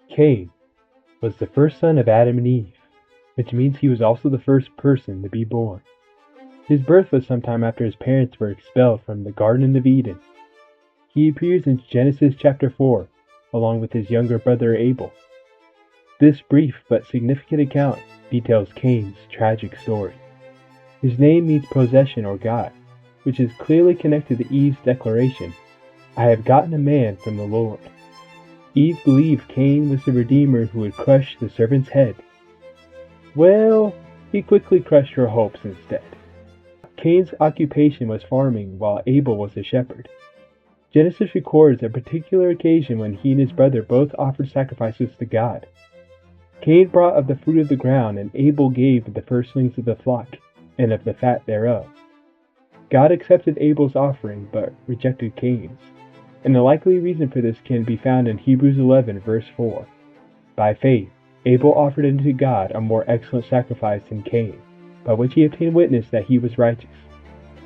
Cain was the first son of Adam and Eve, which means he was also the first person to be born. His birth was sometime after his parents were expelled from the Garden of Eden. He appears in Genesis chapter 4, along with his younger brother Abel. This brief but significant account details Cain's tragic story. His name means possession or God, which is clearly connected to Eve's declaration, "I have gotten a man from the Lord." Eve believed Cain was the Redeemer who would crush the serpent's head. Well, he quickly crushed her hopes instead. Cain's occupation was farming while Abel was a shepherd. Genesis records a particular occasion when he and his brother both offered sacrifices to God. Cain brought of the fruit of the ground, and Abel gave of the firstlings of the flock, and of the fat thereof. God accepted Abel's offering, but rejected Cain's. And the likely reason for this can be found in Hebrews 11, verse 4. By faith, Abel offered unto God a more excellent sacrifice than Cain, by which he obtained witness that he was righteous,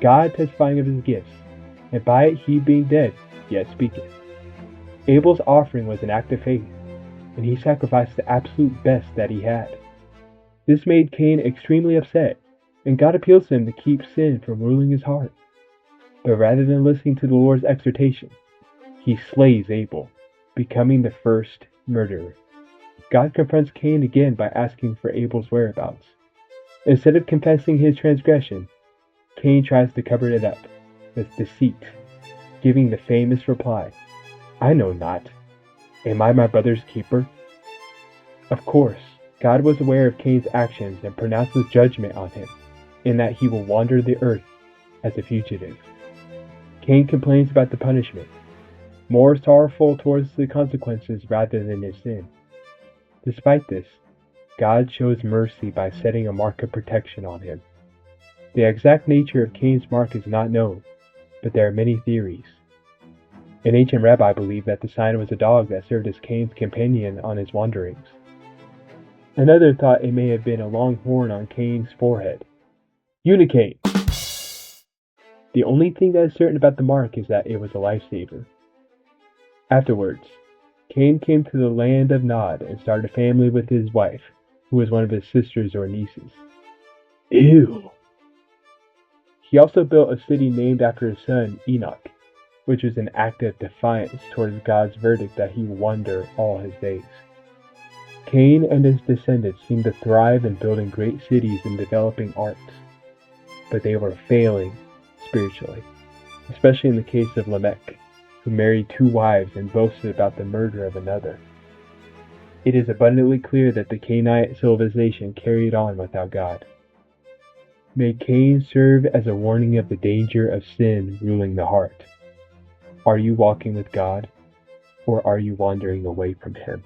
God testifying of his gifts, and by it he being dead yet speaketh. Abel's offering was an act of faith, and he sacrificed the absolute best that he had. This made Cain extremely upset, and God appeals to him to keep sin from ruling his heart. But rather than listening to the Lord's exhortation, he slays Abel, becoming the first murderer. God confronts Cain again by asking for Abel's whereabouts. Instead of confessing his transgression, Cain tries to cover it up with deceit, giving the famous reply, "I know not. Am I my brother's keeper?" Of course, God was aware of Cain's actions and pronounces judgment on him, in that he will wander the earth as a fugitive. Cain complains about the punishment, more sorrowful towards the consequences rather than his sin. Despite this, God shows mercy by setting a mark of protection on him. The exact nature of Cain's mark is not known, but there are many theories. An ancient rabbi believed that the sign was a dog that served as Cain's companion on his wanderings. Another thought it may have been a long horn on Cain's forehead. Unicate! The only thing that is certain about the mark is that it was a lifesaver. Afterwards, Cain came to the land of Nod and started a family with his wife, who was one of his sisters or nieces. Ew! He also built a city named after his son, Enoch, which was an act of defiance towards God's verdict that he would wander all his days. Cain and his descendants seemed to thrive in building great cities and developing arts, but they were failing spiritually, especially in the case of Lamech, who married 2 wives and boasted about the murder of another. It is abundantly clear that the Cainite civilization carried on without God. May Cain serve as a warning of the danger of sin ruling the heart. Are you walking with God, or are you wandering away from Him?